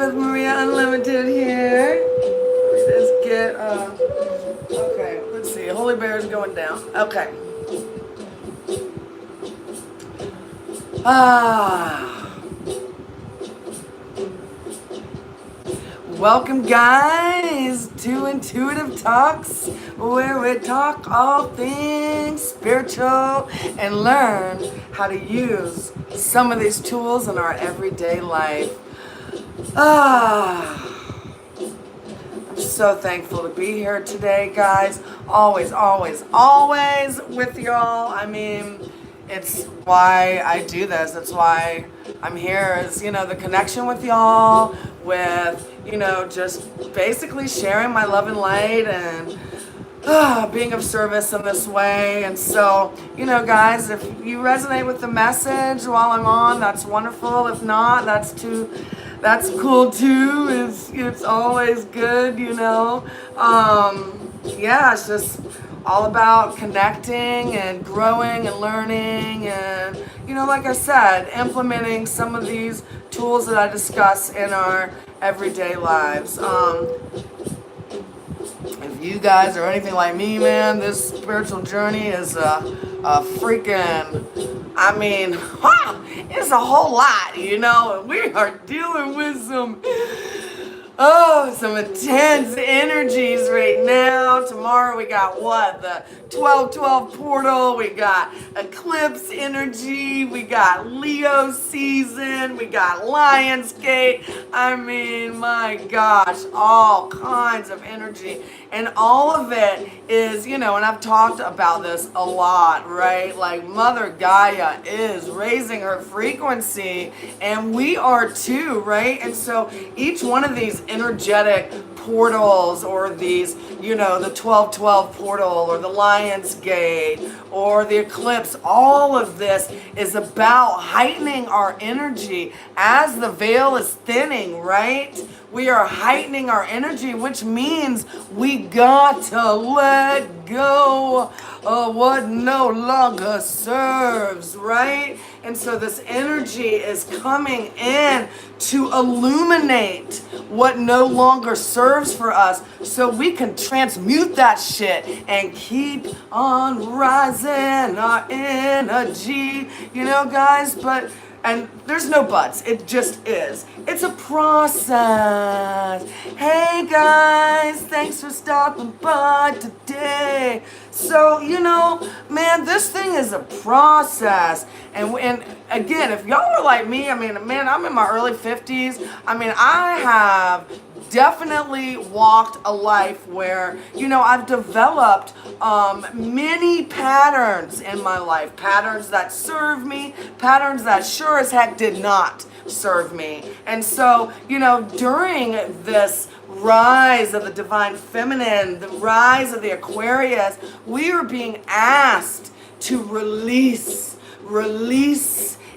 Elizabeth Maria Unlimited here. Let me just get, okay, let's see. Holy Bear's going down. Okay. Welcome, guys, to Intuitive Talks, where we talk all things spiritual and learn how to use some of these tools in our everyday life. I'm so thankful to be here today, guys. Always, always, always with y'all. I mean, it's why I do this. It's why I'm here, is, the connection with y'all, with, just basically sharing my love and light and being of service in this way. And so, guys, if you resonate with the message while I'm on, that's wonderful. If not, that's cool too. It's always good, yeah, it's just all about connecting and growing and learning and, like I said, implementing some of these tools that I discuss in our everyday lives. If you guys are anything like me, man, this spiritual journey is a freaking, it's a whole lot, We are dealing with some intense energies right now. Tomorrow we got what? The 12/12 portal. We got eclipse energy. We got Leo season. We got Lionsgate. My gosh, all kinds of energy. And all of it is, and I've talked about this a lot, right? Like Mother Gaia is raising her frequency, and we are too, right? And so each one of these energetic portals, or these, the 12/12 portal, or the Lion's Gate, or the eclipse, all of this is about heightening our energy as the veil is thinning, right? We are heightening our energy, which means we got to let go of what no longer serves, right? And so this energy is coming in to illuminate what no longer serves for us, so we can transmute that shit and keep on rising our energy, guys. And there's no buts. It just is. It's a process. Hey guys, thanks for stopping by today. So, man, this thing is a process. And again, if y'all are like me, I'm in my early 50s. I have definitely walked a life where, I've developed many patterns in my life. Patterns that serve me, patterns that sure as heck did not serve me. And so, during this rise of the divine feminine, the rise of the Aquarius, we are being asked to release,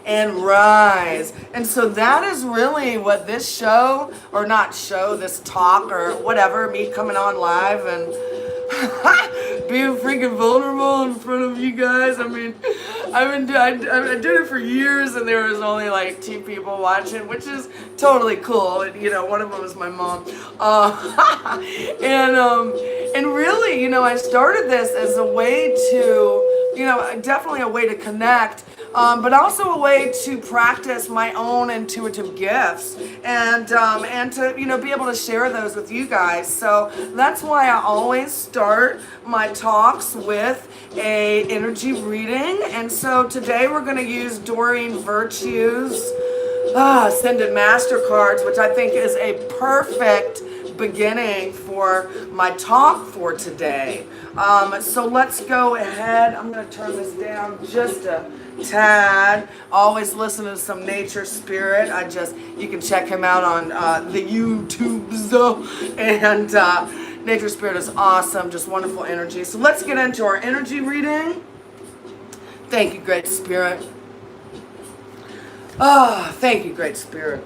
and rise. And so that is really what this show, or not show, this talk, or whatever, me coming on live and being freaking vulnerable in front of you guys. I did it for years, and there was only like 2 people watching, which is totally cool. One of them was my mom. And really, I started this as a way to, definitely a way to connect, but also a way to practice my own intuitive gifts, and to, be able to share those with you guys. So that's why I always start my talks with a energy reading. And so today we're going to use Doreen Virtue's Ascended Master cards, which I think is a perfect beginning for my talk for today. So let's go ahead. I'm going to turn this down just a tad. Always listen to some Nature Spirit. You can check him out on the YouTubes, and Nature Spirit is awesome, just wonderful energy. So let's get into our energy reading. Thank you, Great Spirit. Thank you, Great Spirit.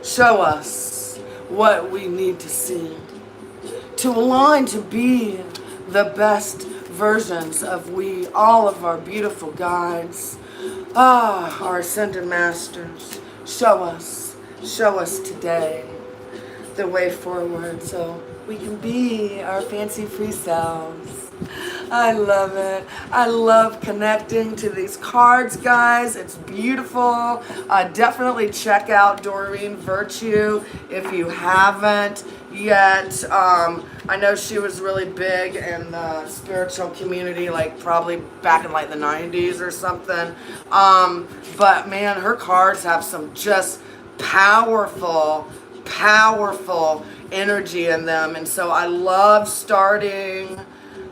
Show us what we need to see to align to be the best versions of all of our beautiful guides, our Ascended Masters. Show us today the way forward so we can be our fancy free selves. I love it. I love connecting to these cards, guys. It's beautiful. Definitely check out Doreen Virtue if you haven't yet. I know she was really big in the spiritual community, like probably back in like the 90s or something. But man, her cards have some just powerful energy in them. And so I love starting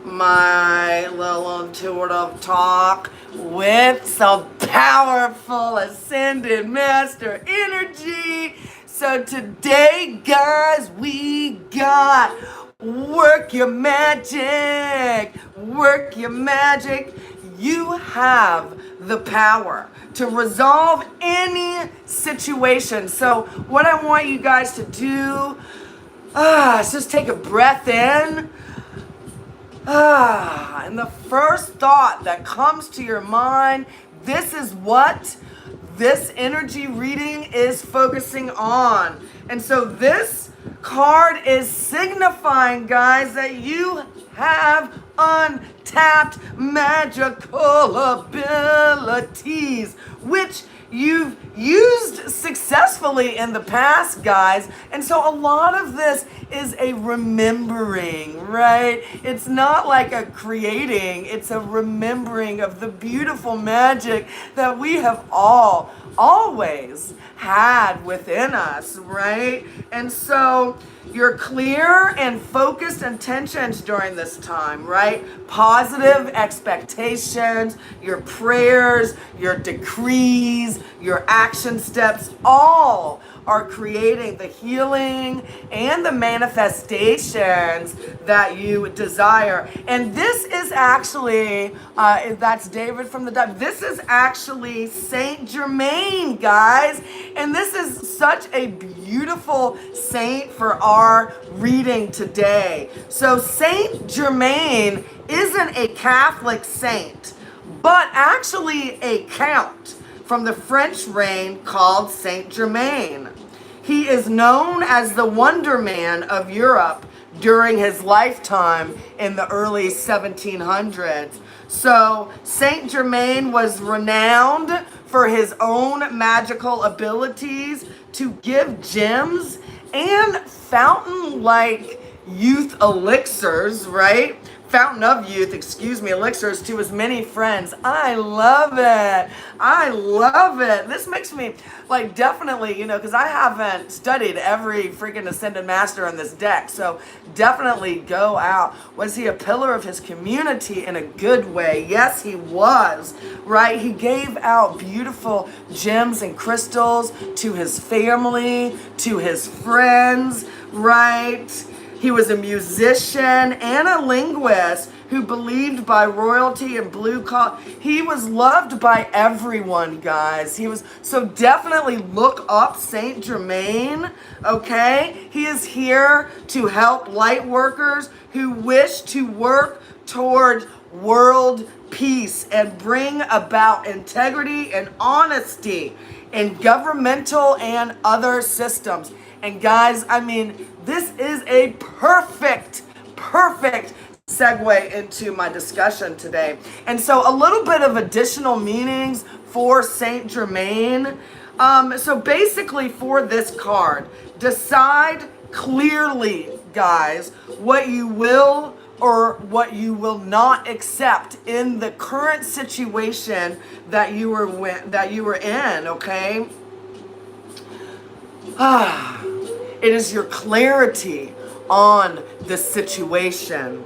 my little intuitive talk with some powerful ascended master energy. So today, guys, we got work your magic. Work your magic. You have the power to resolve any situation. So what I want you guys to do is just take a breath in. And the first thought that comes to your mind, this is what this energy reading is focusing on. And so this card is signifying, guys, that you have untapped magical abilities, which you've used successfully in the past, guys. And so a lot of this is a remembering, right? It's not like a creating, it's a remembering of the beautiful magic that we have always had within us, right? And so your clear and focused intentions during this time, right? Positive expectations, your prayers, your decrees, your action steps, all are creating the healing and the manifestations that you desire. And this is actually, that's David from the Dove. This is actually Saint Germain, guys. And this is such a beautiful saint for our reading today. So Saint Germain isn't a Catholic saint, but actually a count from the French reign called Saint Germain. He is known as the Wonder Man of Europe during his lifetime in the early 1700s. So Saint Germain was renowned for his own magical abilities to give gems and fountain-like youth elixirs, right? Fountain of youth, elixirs to his many friends. I love it. I love it. This makes me, like, definitely, because I haven't studied every freaking Ascended Master on this deck. So definitely go out. Was he a pillar of his community in a good way? Yes, he was, right? He gave out beautiful gems and crystals to his family, to his friends, right? He was a musician and a linguist who believed by royalty and blue collar. He was loved by everyone, guys. So definitely look up Saint Germain, okay? He is here to help light workers who wish to work toward world peace and bring about integrity and honesty in governmental and other systems. And guys, this is a perfect segue into my discussion today. And so a little bit of additional meanings for Saint Germain. So basically for this card, decide clearly, guys, what you will or what you will not accept in the current situation that you were in, okay? It is your clarity on the situation.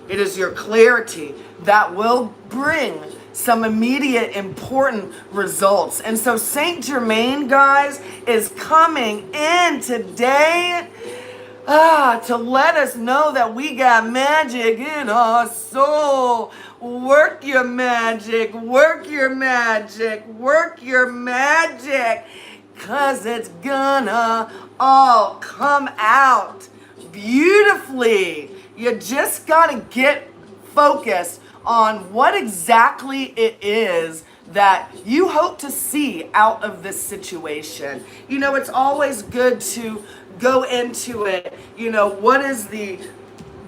It is your clarity that will bring some immediate important results. And so Saint Germain, guys, is coming in today to let us know that we got magic in our soul. Work your magic, work your magic, work your magic. 'Cause it's gonna all come out beautifully. You just gotta get focused on what exactly it is that you hope to see out of this situation. It's always good to go into it, what is the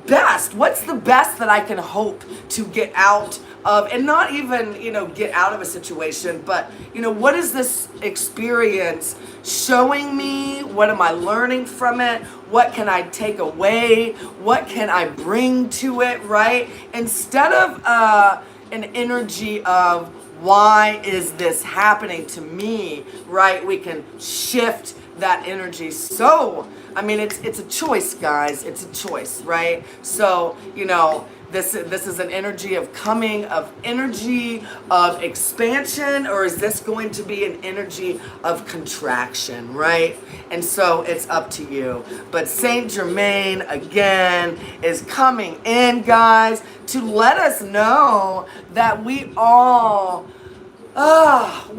best? What's the best that I can hope to get out of, and not even, get out of a situation, but, what is this experience showing me? What am I learning from it? What can I take away? What can I bring to it, right? Instead of an energy of, why is this happening to me, right? We can shift that energy. So, it's a choice, guys. It's a choice, right? So, this is an energy of coming, of energy of expansion, or is this going to be an energy of contraction, right? And so it's up to you. But Saint Germain, again, is coming in, guys, to let us know that we all have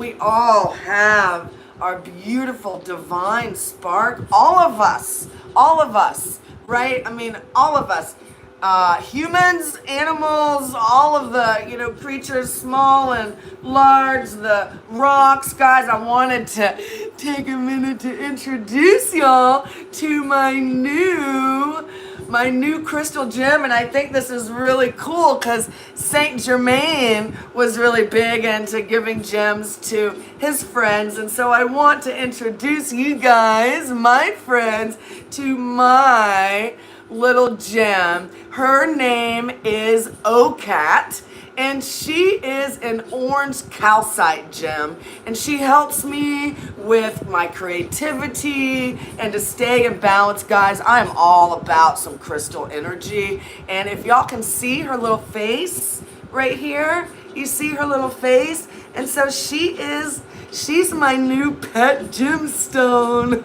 our beautiful divine spark. All of us, right? All of us. Humans, animals, all of the, creatures, small and large, the rocks. Guys, I wanted to take a minute to introduce y'all to my new crystal gem, and I think this is really cool because Saint Germain was really big into giving gems to his friends, and so I want to introduce you guys, my friends, to my little gem. Her name is Ocat, and she is an orange calcite gem, and she helps me with my creativity and to stay in balance. Guys, I'm all about some crystal energy, and if y'all can see her little face right here, you see her little face, and so she's my new pet gemstone.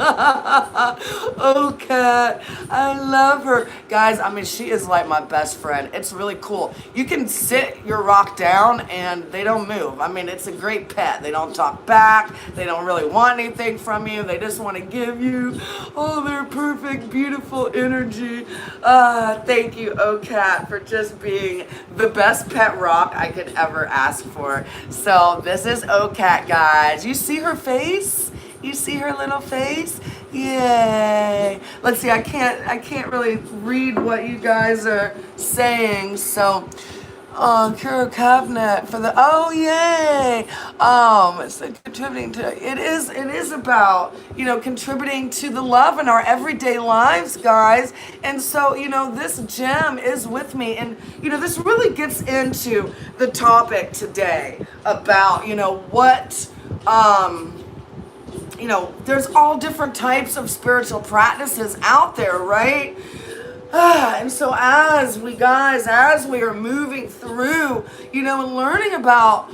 Oh, Cat, I love her. Guys, she is like my best friend. It's really cool. You can sit your rock down and they don't move. It's a great pet. They don't talk back. They don't really want anything from you. They just want to give you all their perfect, beautiful energy. Thank you, Oh Cat, for just being the best pet rock I could ever ask for. So this is Oh Cat, guys. You see her face? You see her little face? Yay. Let's see, I can't really read what you guys are saying, so Kuro Cabinet for the yay. It's contributing to it is about, contributing to the love in our everyday lives, guys. And so, this gem is with me, and this really gets into the topic today about, what there's all different types of spiritual practices out there, right? And so as we are moving through, learning about,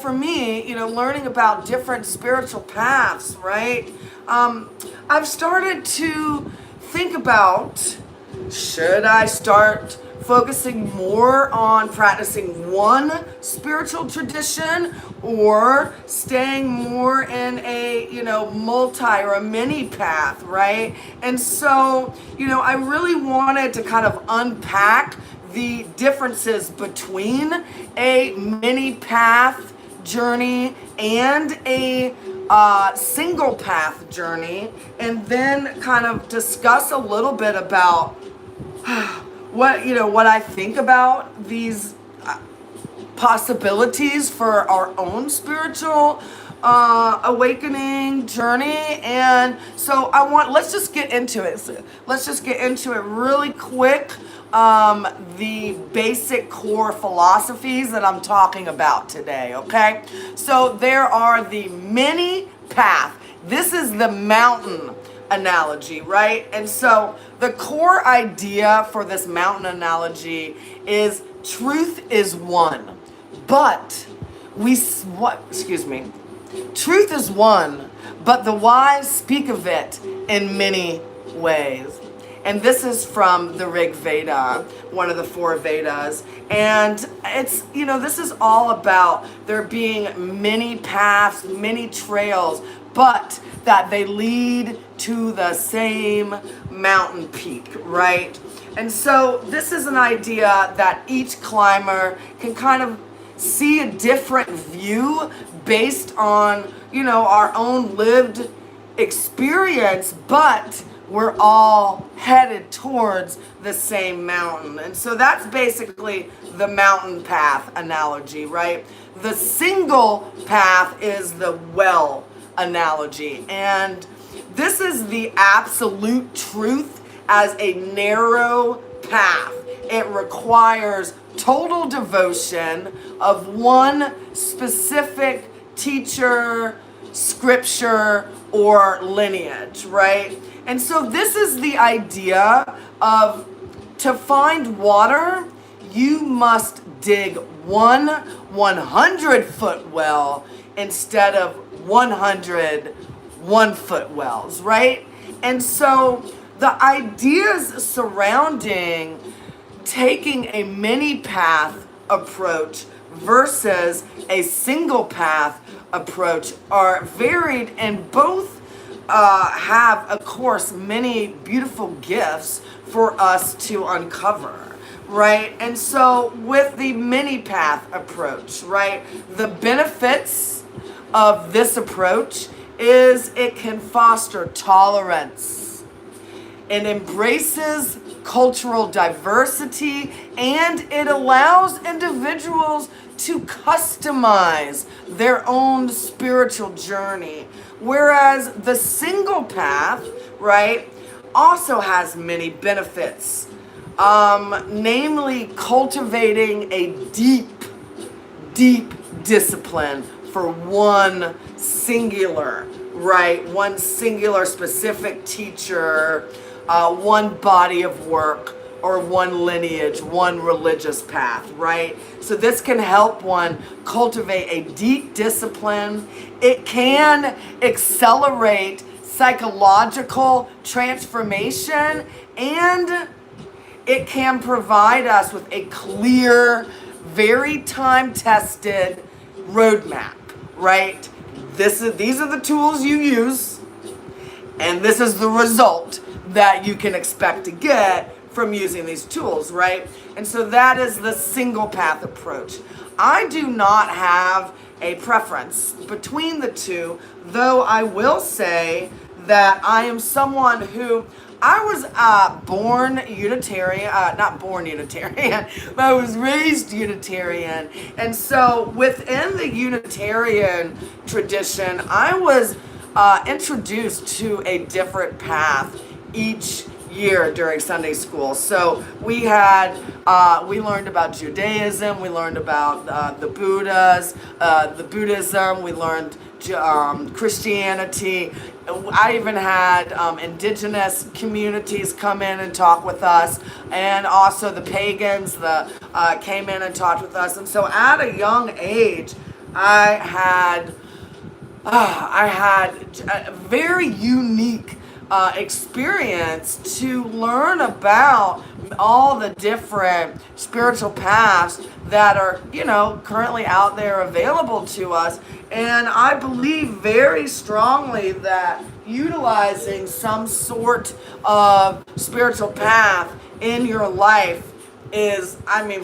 for me, learning about different spiritual paths, right? I've started to think about, should I start focusing more on practicing one spiritual tradition, or staying more in a, multi or a mini path, right? And so, I really wanted to kind of unpack the differences between a mini path journey and a single path journey, and then kind of discuss a little bit about what I think about these possibilities for our own spiritual awakening journey. And so let's just get into it. Let's just get into it really quick. The basic core philosophies that I'm talking about today, okay? So there are the many path. This is the mountain analogy, right? And so the core idea for this mountain analogy is truth is one, but truth is one, but the wise speak of it in many ways. And this is from the Rig Veda, one of the 4 Vedas. And it's, this is all about there being many paths, many trails, but that they lead to the same mountain peak, right? And so this is an idea that each climber can kind of see a different view based on, our own lived experience, but we're all headed towards the same mountain. And so that's basically the mountain path analogy, right? The single path is the well analogy. And this is the absolute truth as a narrow path. It requires total devotion of one specific teacher, scripture, or lineage, right? And so this is the idea of, to find water, you must dig one 100-foot well instead of 100 1-foot wells, right? And so the ideas surrounding taking a mini path approach versus a single path approach are varied, and both have, of course, many beautiful gifts for us to uncover, right? And so with the mini path approach, right, the benefits of this approach is it can foster tolerance. It embraces cultural diversity, and it allows individuals to customize their own spiritual journey. Whereas the single path, right, also has many benefits, namely cultivating a deep discipline for one singular, right, one singular specific teacher, one body of work, or one lineage, one religious path, right? So this can help one cultivate a deep discipline. It can accelerate psychological transformation, and it can provide us with a clear, very time-tested roadmap, right? These are the tools you use, and this is the result that you can expect to get from using these tools, right? And so that is the single path approach. I do not have a preference between the two, though I will say that I am someone who, I was born Unitarian, not born Unitarian, but I was raised Unitarian. And so within the Unitarian tradition, I was introduced to a different path each year during Sunday school. So we learned about Judaism, we learned about the Buddhism, we learned Christianity. I even had indigenous communities come in and talk with us, and also the pagans came in and talked with us. And so at a young age, I had a very unique experience to learn about all the different spiritual paths that are, currently out there available to us. And I believe very strongly that utilizing some sort of spiritual path in your life is,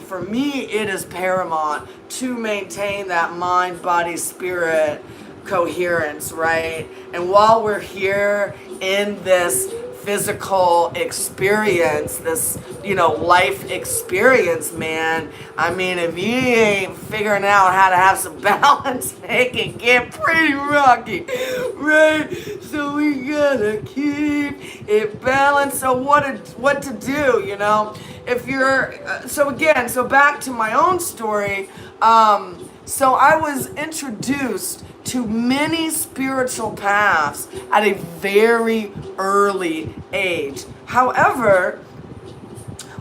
for me, it is paramount to maintain that mind, body, spirit coherence, right? And while we're here in this physical experience, this, life experience, man, if you ain't figuring out how to have some balance, it can get pretty rocky, right? So we gotta keep it balanced. So what to do, if you're, so back to my own story. So I was introduced to many spiritual paths at a very early age. However,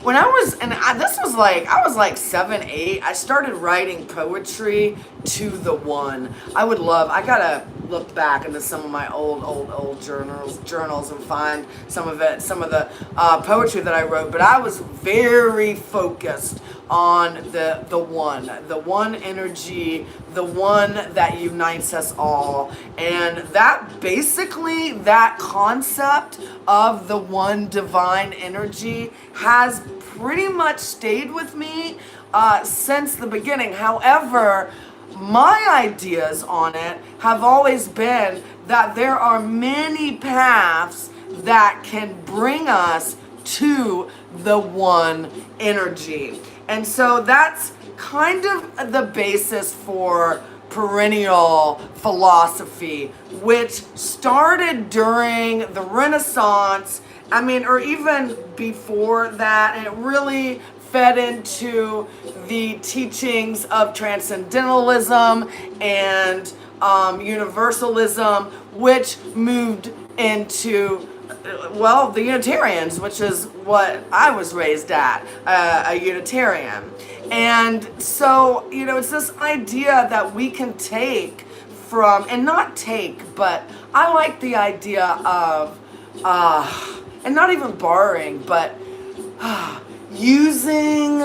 when I was, I was like 7, 8, I started writing poetry to the one. I gotta look back into some of my old journals and find some of the poetry that I wrote, but I was very focused on the one energy, the one that unites us all. And that concept of the one divine energy has pretty much stayed with me since the beginning. However, my ideas on it have always been that there are many paths that can bring us to the one energy. And so that's kind of the basis for perennial philosophy, which started during the Renaissance. I mean, or even before that, and it really fed into the teachings of transcendentalism and universalism, which moved into, well, the Unitarians, which is what I was raised at, a Unitarian. And so, it's this idea that we can take from, and not take, but I like the idea of, and not even borrowing, but using,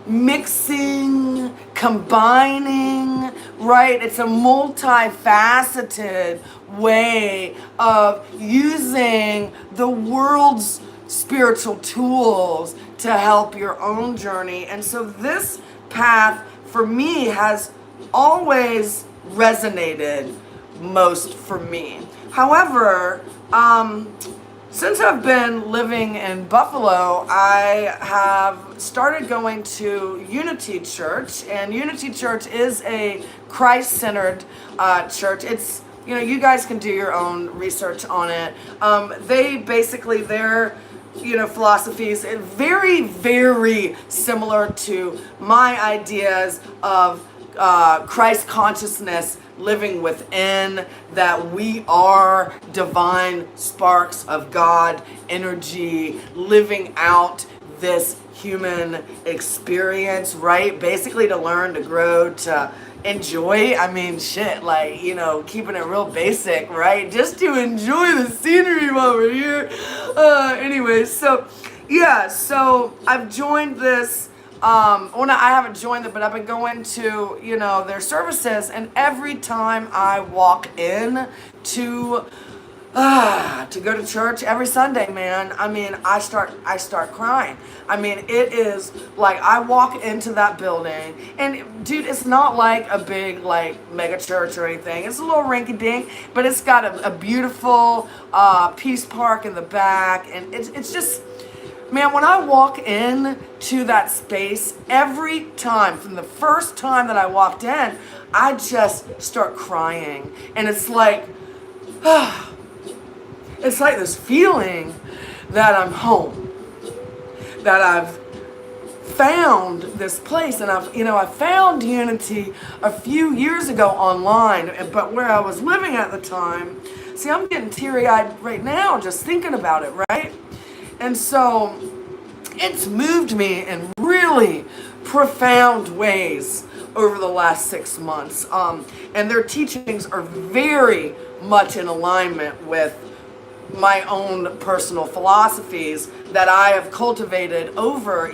mixing, combining, right? It's a multifaceted way of using the world's spiritual tools to help your own journey. And so this path for me has always resonated most for me. However, since I've been living in Buffalo, I have started going to Unity Church, and Unity Church is a Christ-centered church. It's, you guys can do your own research on it. They basically, their philosophy is very, very similar to my ideas of Christ consciousness living within, that we are divine sparks of God energy living out this human experience, right? Basically to learn, to grow, to enjoy. I mean, shit, like, keeping it real basic, right? Just to enjoy the scenery while we're here. Anyways, so I've joined this. Well, no, I haven't joined it, but I've been going to, their services, and every time I walk in to go to church every Sunday, man, I mean, I start crying. I mean, it is like I walk into that building, and dude, it's not like a big, like, mega church or anything. It's a little rinky-dink, but it's got a beautiful peace park in the back, and it's just, man, when I walk in to that space, every time, from the first time that I walked in, I just start crying. And it's like, it's like this feeling that I'm home, that I've found this place. And I found Unity a few years ago online, but where I was living at the time, see, I'm getting teary-eyed right now just thinking about it, right? And so it's moved me in really profound ways over the last 6 months. And their teachings are very much in alignment with my own personal philosophies that I have cultivated over,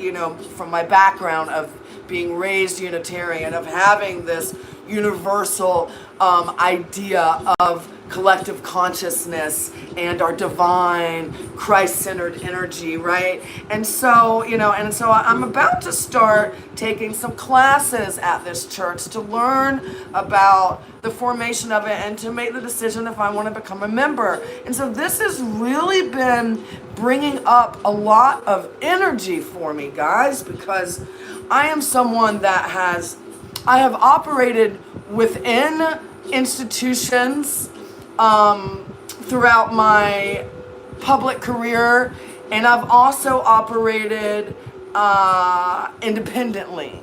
from my background of being raised Unitarian, of having this universal idea of collective consciousness and our divine Christ-centered energy, right? And so, I'm about to start taking some classes at this church to learn about the formation of it and to make the decision if I want to become a member. And so this has really been bringing up a lot of energy for me, guys, because I am someone that I have operated within institutions throughout my public career, and I've also operated independently.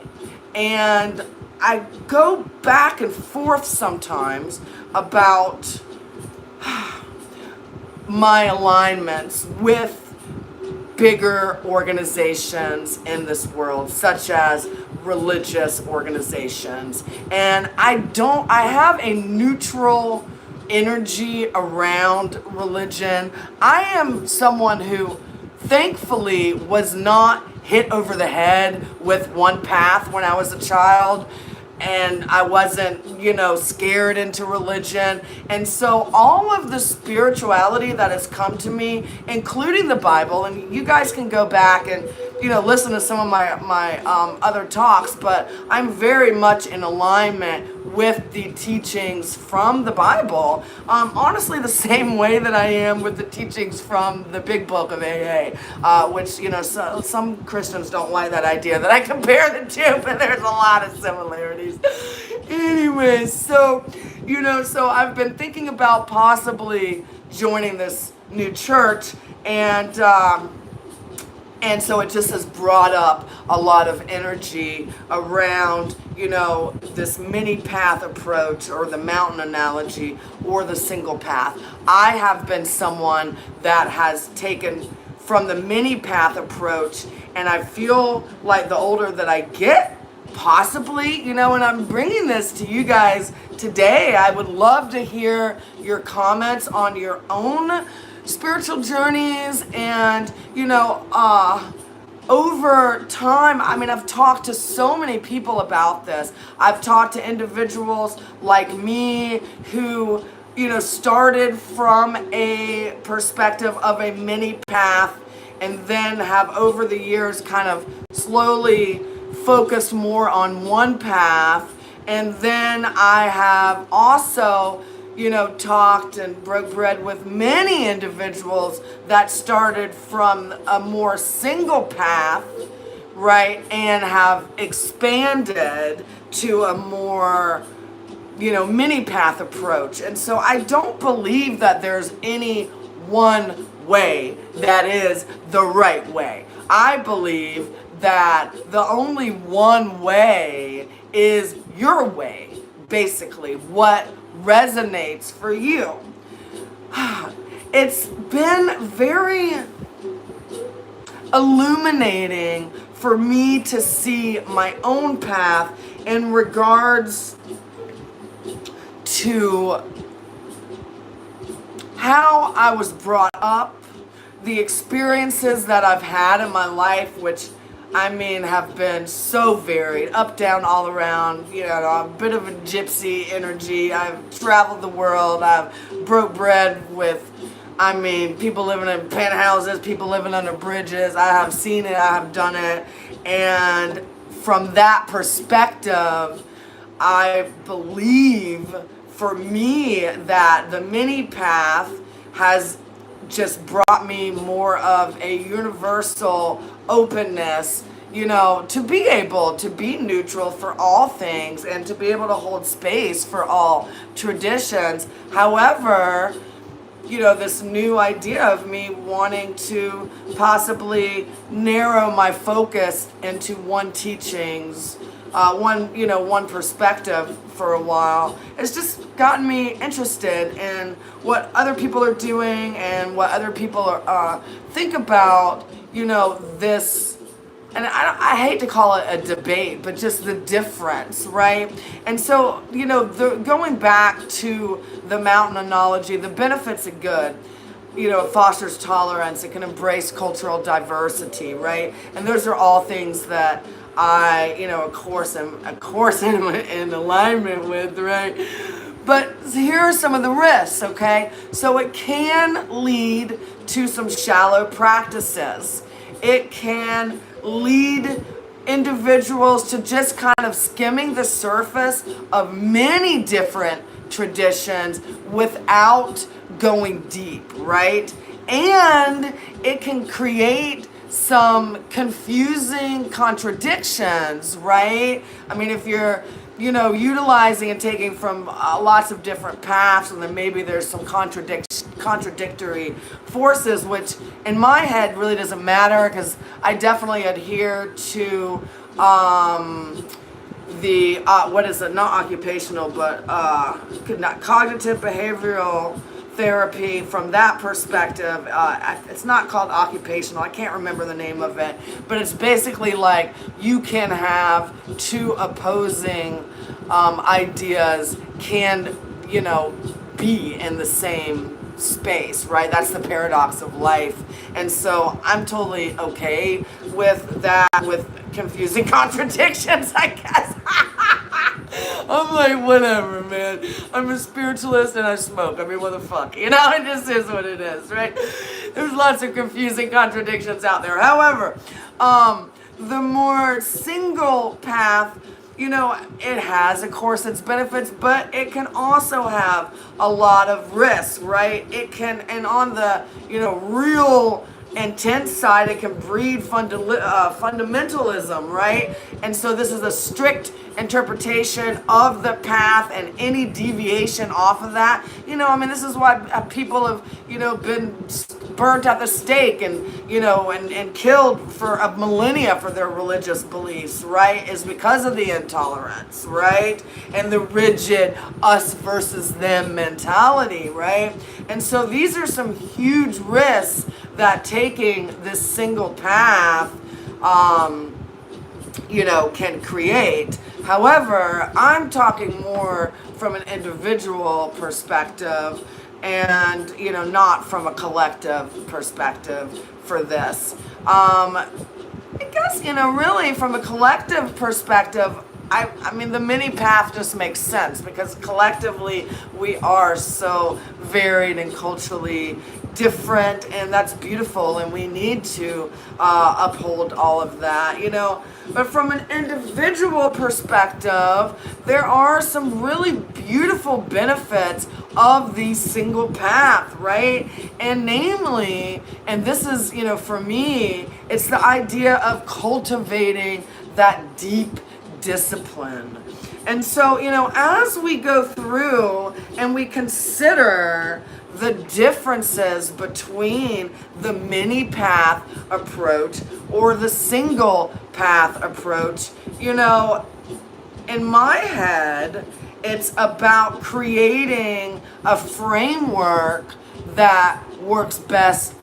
And I go back and forth sometimes about my alignments with bigger organizations in this world, such as religious organizations. And I have a neutral energy around religion. I am someone who thankfully was not hit over the head with one path when I was a child, and I wasn't, scared into religion. And so all of the spirituality that has come to me, including the Bible, and you guys can go back and listen to some of my other talks, but I'm very much in alignment with the teachings from the Bible. Honestly, the same way that I am with the teachings from the Big Book of AA, which some Christians don't like that idea that I compare the two, but there's a lot of similarities. Anyway, so I've been thinking about possibly joining this new church, and so it just has brought up a lot of energy around, this mini path approach, or the mountain analogy, or the single path. I have been someone that has taken from the mini path approach, and I feel like the older that I get, possibly, and I'm bringing this to you guys today. I would love to hear your comments on your own spiritual journeys, and over time, I've talked to so many people about this. I've talked to individuals like me who started from a perspective of a mini path, and then have over the years kind of slowly focused more on one path. And then I have also talked and broke bread with many individuals that started from a more single path, right, and have expanded to a more, mini path approach. And so I don't believe that there's any one way that is the right way. I believe that the only one way is your way, basically, what resonates for you. It's been very illuminating for me to see my own path in regards to how I was brought up, the experiences that I've had in my life, which have been so varied, up, down, all around, a bit of a gypsy energy. I've traveled the world. I've broke bread with, people living in penthouses, people living under bridges. I have seen it, I have done it. And from that perspective, I believe for me that the mini path has just brought me more of a universal openness, to be able to be neutral for all things and to be able to hold space for all traditions. However, this new idea of me wanting to possibly narrow my focus into one teachings, one perspective for a while, it's just gotten me interested in what other people are doing and what other people are think about, this. And I hate to call it a debate, but just the difference, right? And so, going back to the mountain analogy, the benefits are good. It fosters tolerance. It can embrace cultural diversity, right? And those are all things that I, of course, am in alignment with, right? But here are some of the risks, okay? So it can lead to some shallow practices. It can lead individuals to just kind of skimming the surface of many different traditions without going deep, right? And it can create some confusing contradictions, right? If you're, utilizing and taking from lots of different paths, and then maybe there's some contradictory forces, which in my head really doesn't matter, because I definitely adhere to the what is it, not occupational, but not cognitive behavioral therapy. From that perspective, it's not called occupational, I can't remember the name of it, but it's basically like you can have two opposing ideas can be in the same space, right? That's the paradox of life. And so I'm totally okay with that, with confusing contradictions, I guess. I'm like, whatever, man. I'm a spiritualist and I smoke. I mean, what the fuck? You know, it just is what it is, right? There's lots of confusing contradictions out there. However, the more single path, it has, of course, its benefits, but it can also have a lot of risks, right? It can, and on the, real intense side, it can breed fundamentalism, right? And so this is a strict interpretation of the path, and any deviation off of that, this is why people have, been burnt at the stake and, and killed for a millennia for their religious beliefs, right? Is because of the intolerance, right? And the rigid us versus them mentality, right? And so these are some huge risks that taking this single path, can create. However, I'm talking more from an individual perspective and, not from a collective perspective for this. I guess, really from a collective perspective, I mean, the mini path just makes sense because collectively we are so varied and culturally different, and that's beautiful, and we need to uphold all of that, But from an individual perspective, there are some really beautiful benefits of the single path, right? And namely, and this is, for me, it's the idea of cultivating that deep discipline. And so, as we go through and we consider the differences between the mini path approach or the single path approach, in my head, it's about creating a framework that works best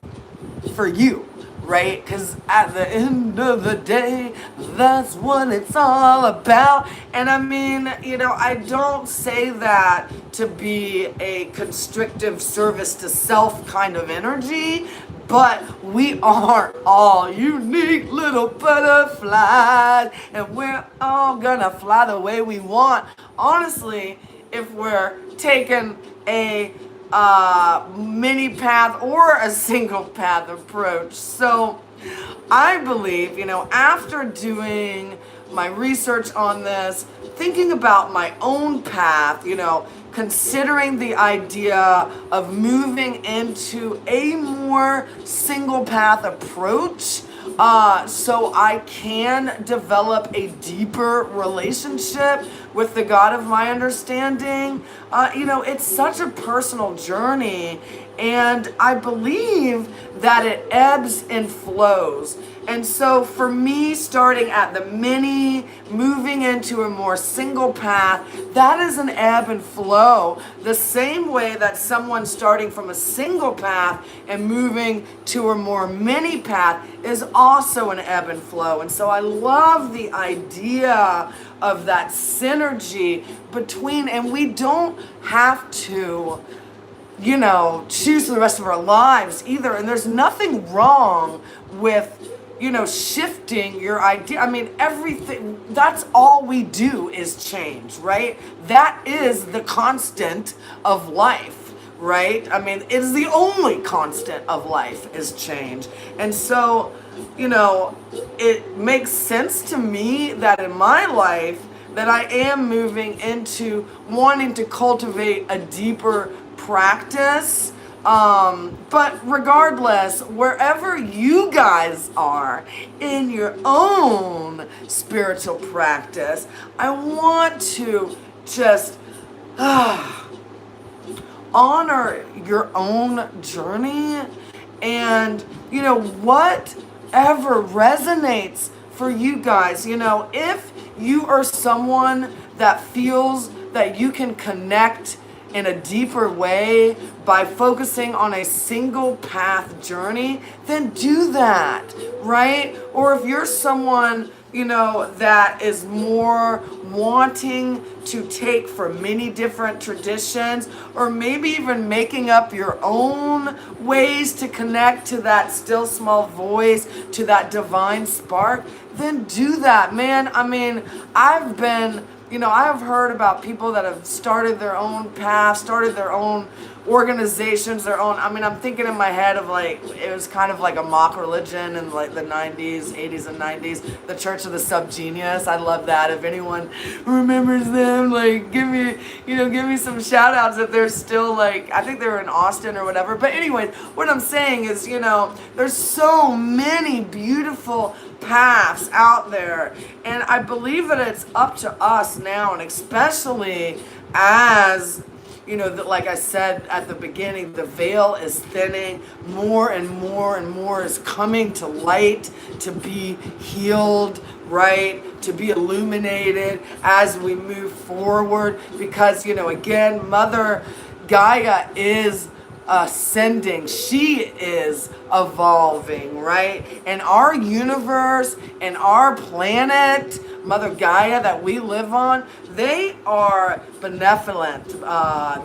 for you. Right? Because at the end of the day, that's what it's all about. And I mean, I don't say that to be a constrictive service to self kind of energy, but we are all unique little butterflies, and we're all gonna fly the way we want. Honestly, if we're taking a mini path or a single path approach. So I believe, after doing my research on this, thinking about my own path, considering the idea of moving into a more single path approach, so I can develop a deeper relationship with the God of my understanding. It's such a personal journey, and I believe that it ebbs and flows. And so for me, starting at the mini, moving into a more single path, that is an ebb and flow. The same way that someone starting from a single path and moving to a more mini path is also an ebb and flow. And so I love the idea of that synergy between, and we don't have to, choose for the rest of our lives either. And there's nothing wrong with, shifting your idea. I mean, everything, that's all we do is change, right? That is the constant of life, right? I mean, it is the only constant of life is change. And so, it makes sense to me that in my life that I am moving into wanting to cultivate a deeper practice. But regardless, wherever you guys are in your own spiritual practice, I want to just honor your own journey and, whatever resonates for you guys. If you are someone that feels that you can connect in a deeper way by focusing on a single path journey, then do that, right? Or if you're someone, that is more wanting to take from many different traditions, or maybe even making up your own ways to connect to that still small voice, to that divine spark, then do that, man. I mean, I've been I have heard about people that have started their own path, started their own organizations, their own. I mean, I'm thinking in my head of like, it was kind of like a mock religion in like the 90s, 80s, and 90s, the Church of the Subgenius. I love that. If anyone remembers them, like, give me some shout outs if they're still like, I think they were in Austin or whatever. But anyway, what I'm saying is, there's so many beautiful paths out there, and I believe that it's up to us now, and especially as like I said at the beginning, the veil is thinning. More and more and more is coming to light, to be healed, right? To be illuminated as we move forward. Because, again, Mother Gaia is ascending. She is evolving, right? And our universe and our planet, Mother Gaia, that we live on, they are benevolent.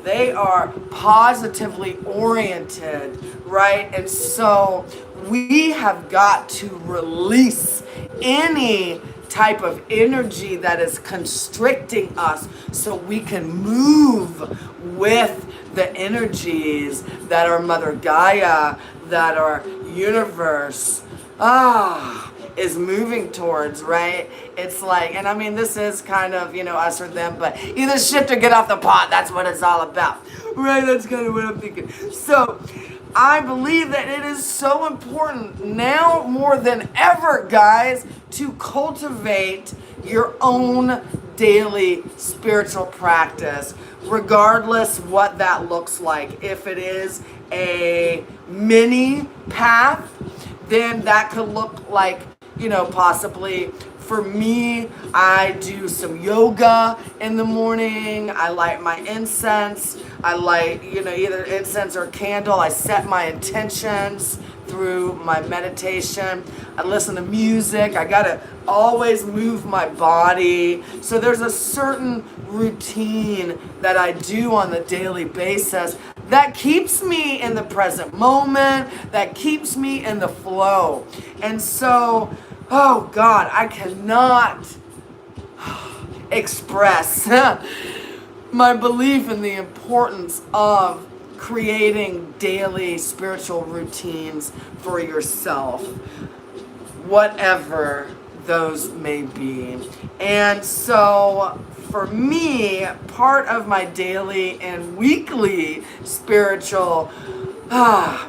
They are positively oriented, right? And so we have got to release any type of energy that is constricting us so we can move with the energies that are Mother Gaia, that our universe is moving towards, right? It's like, and I mean, this is kind of, us or them, but either shift or get off the pot. That's what it's all about, right? That's kind of what I'm thinking. So I believe that it is so important now more than ever, guys, to cultivate your own daily spiritual practice, regardless what that looks like. If it is a mini path, then that could look like, possibly for me, I do some yoga in the morning. I light my incense. I light, either incense or candle. I set my intentions through my meditation. I listen to music. I gotta always move my body. So there's a certain routine that I do on the daily basis that keeps me in the present moment, that keeps me in the flow. And so, oh God, I cannot express my belief in the importance of creating daily spiritual routines for yourself, whatever those may be. And so for me, part of my daily and weekly spiritual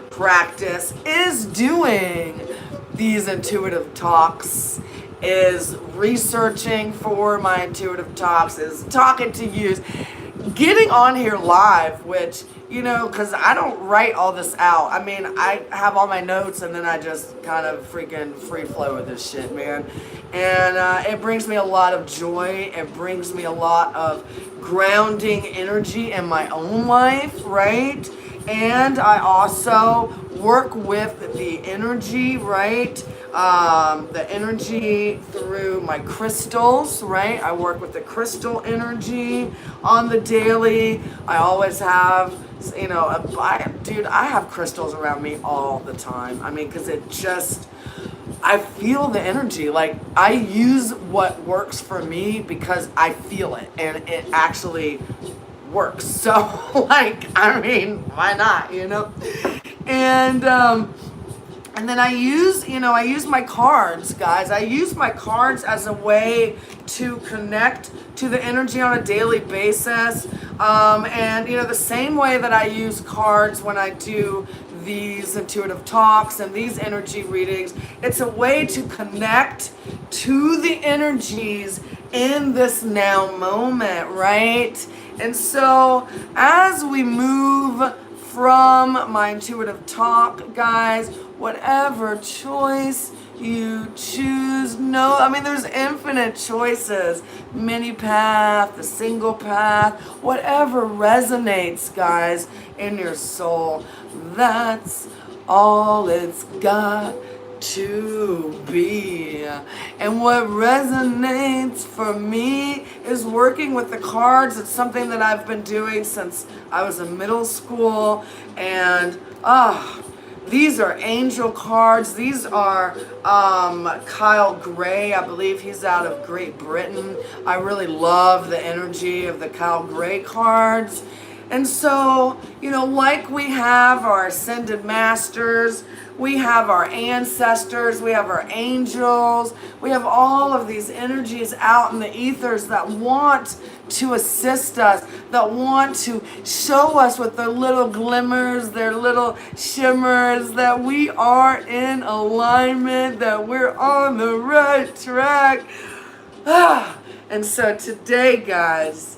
practice is doing these intuitive talks, is researching for my intuitive talks, is talking to you, getting on here live, which, because I don't write all this out. I mean, I have all my notes and then I just kind of freaking free flow with this shit, man. And it brings me a lot of joy. It brings me a lot of grounding energy in my own life, right? And I also work with the energy, right? The energy through my crystals, right? I work with the crystal energy on the daily. I always have, I have crystals around me all the time. I mean, because I feel the energy. Like, I use what works for me because I feel it and it actually works. So, why not, And then I use my cards, guys. I use my cards as a way to connect to the energy on a daily basis. And the same way that I use cards when I do these intuitive talks and these energy readings, it's a way to connect to the energies in this now moment, right? And so as we move from my intuitive talk, guys, whatever choice you choose, there's infinite choices, mini path, the single path, whatever resonates, guys, in your soul, that's all it's got to be. And what resonates for me is working with the cards. It's something that I've been doing since I was in middle school, and These are angel cards. These are Kyle Gray. I believe he's out of Great Britain. I really love the energy of the Kyle Gray cards. And so, like we have our ascended masters, we have our ancestors, we have our angels, we have all of these energies out in the ethers that want to assist us, that want to show us with their little glimmers, their little shimmers, that we are in alignment, that we're on the right track. And so today, guys,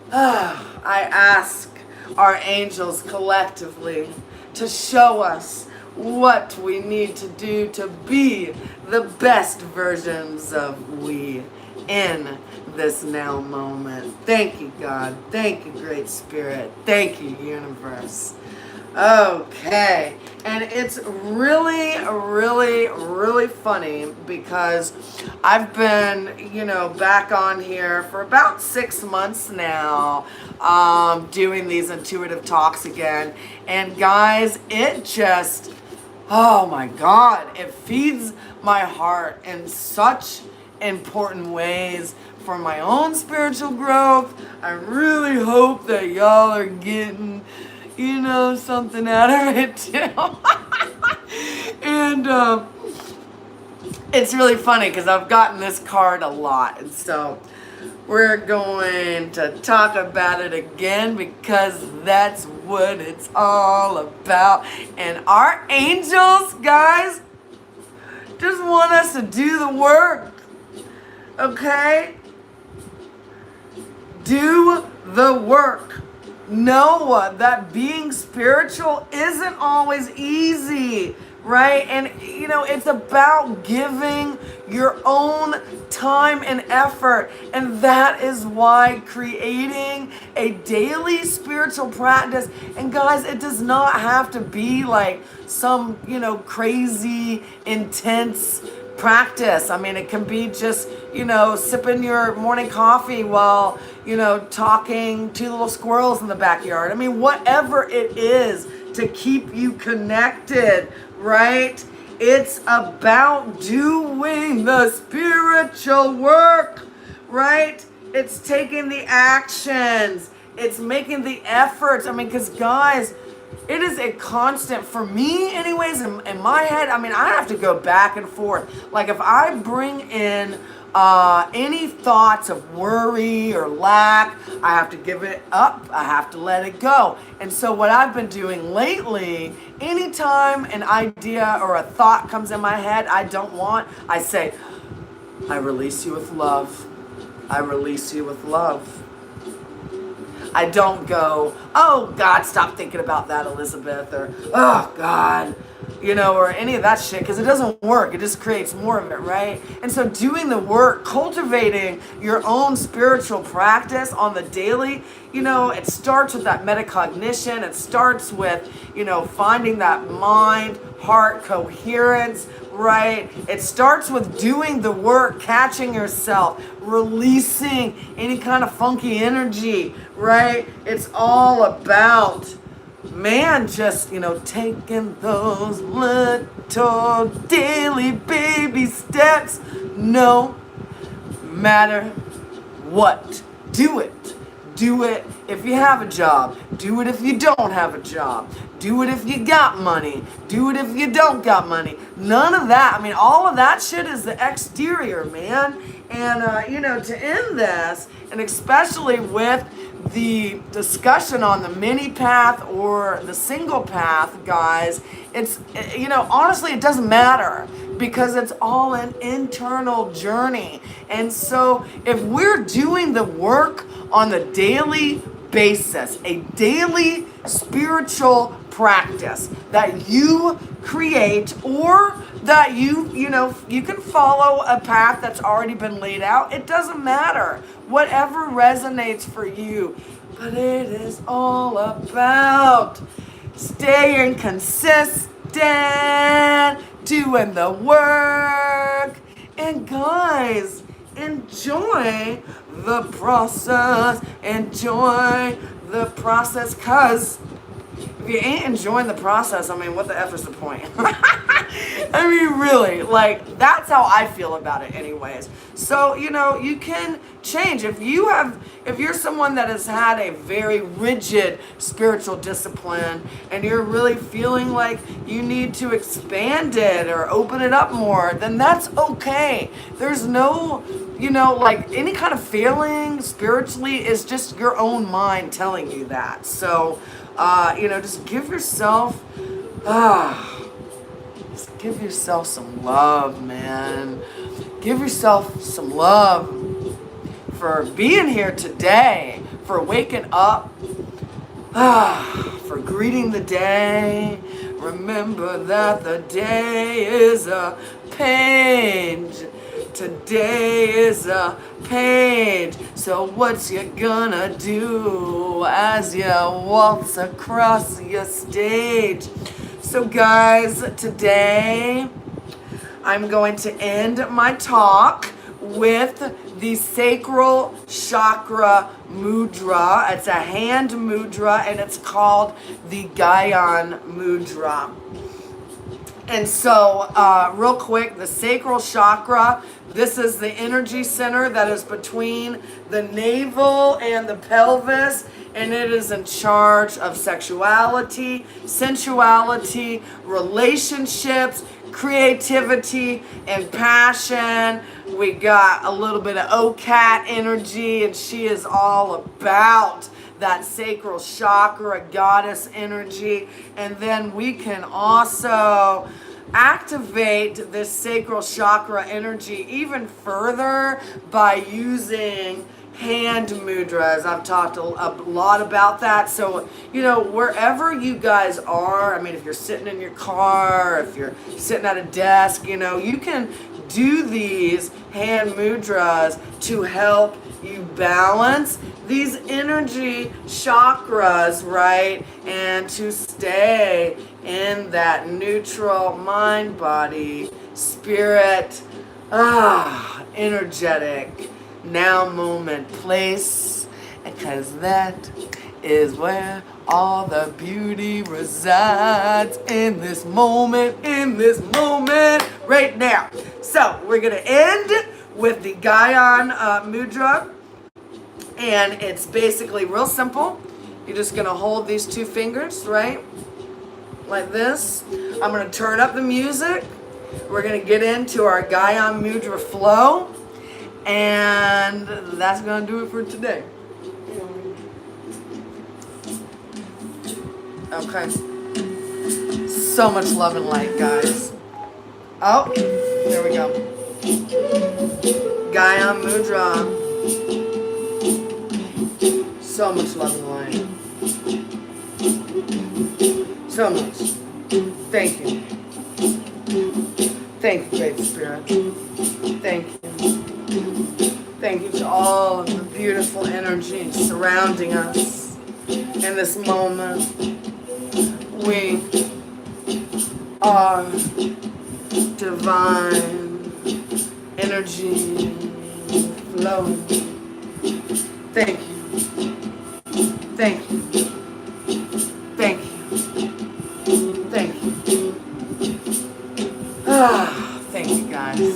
I ask our angels collectively to show us what we need to do to be the best versions of we in this now moment. Thank you, God. Thank you, Great Spirit. Thank you, Universe. Okay, and it's really, really, really funny because I've been, back on here for about 6 months now, doing these intuitive talks again. And guys, it just, oh my God, it feeds my heart in such important ways for my own spiritual growth. I really hope that y'all are getting something out of it too. And it's really funny because I've gotten this card a lot. And so we're going to talk about it again because that's what it's all about. And our angels, guys, just want us to do the work. Okay? Do the work. Know that being spiritual isn't always easy, right? And, it's about giving your own time and effort. And that is why creating a daily spiritual practice, and guys, it does not have to be like some, crazy, intense practice. I mean, it can be just, sipping your morning coffee while, talking to little squirrels in the backyard. I mean, whatever it is to keep you connected, right? It's about doing the spiritual work, right? It's taking the actions. It's making the efforts. I mean, because guys, it is a constant, for me anyways, in my head. I mean, I have to go back and forth. Like if I bring in any thoughts of worry or lack, I have to give it up. I have to let it go. And so what I've been doing lately, anytime an idea or a thought comes in my head I don't want, I say, I release you with love. I release you with love. I don't go, oh God, stop thinking about that, Elizabeth, or oh God, or any of that shit, because it doesn't work. It just creates more of it, right? And so doing the work, cultivating your own spiritual practice on the daily, it starts with that metacognition. It starts with, finding that mind, heart coherence, right? It starts with doing the work, catching yourself, releasing any kind of funky energy, right? It's all about, man, just, taking those little daily baby steps, no matter what. Do it. Do it if you have a job. Do it if you don't have a job. Do it if you got money. Do it if you don't got money. None of that. I mean, all of that shit is the exterior, man. And, to end this, and especially with the discussion on the mini path or the single path, guys, it's, honestly, it doesn't matter because it's all an internal journey. And so if we're doing the work on the daily basis, a daily spiritual practice that you create, or that you can follow a path that's already been laid out. It doesn't matter. Whatever resonates for you. But it is all about staying consistent, doing the work. And guys, enjoy the process. Enjoy the process, 'cause if you ain't enjoying the process, I mean, what the F is the point? I mean, really, like, that's how I feel about it anyways. So, you know, you can change. If you're someone that has had a very rigid spiritual discipline and you're really feeling like you need to expand it or open it up more, then that's okay. There's no, you know, like, any kind of feeling spiritually is just your own mind telling you that. So, you know, just give yourself, just give yourself some love, man. Give yourself some love for being here today, for waking up, for greeting the day. Remember that the day is a page. Today is a page. So what you gonna do as you waltz across your stage? So guys, today I'm going to end my talk with the sacral chakra mudra. It's a hand mudra and it's called the Gyan mudra. And so, real quick, the sacral chakra, this is the energy center that is between the navel and the pelvis, and it is in charge of sexuality, sensuality, relationships, creativity, and passion. We got a little bit of OCAT energy, and she is all about that sacral chakra, goddess energy. And then we can also activate this sacral chakra energy even further by using hand mudras. I've talked a lot about that. So, you know, wherever you guys are, I mean, if you're sitting in your car, if you're sitting at a desk, you know, you can do these hand mudras to help you balance these energy chakras, right? And to stay in that neutral mind, body, spirit, energetic, now moment place, because that is where all the beauty resides, in this moment right now. So we're gonna end with the Gyan mudra, and it's basically real simple. You're just gonna hold these two fingers, right, like this. I'm gonna turn up the music. We're gonna get into our Gyan mudra flow, and that's gonna do it for today. Okay. So much love and light, guys. Oh, there we go. Gyan mudra. So much love and light. So much. Thank you. Thank you, Great Spirit. Thank you. Thank you to all of the beautiful energy surrounding us in this moment. We are divine energy flowing. Thank you. Thank you. Thank you. Thank you. Thank you, guys.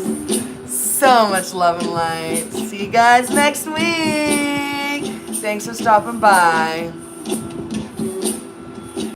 So much love and light. See you guys next week. Thanks for stopping by.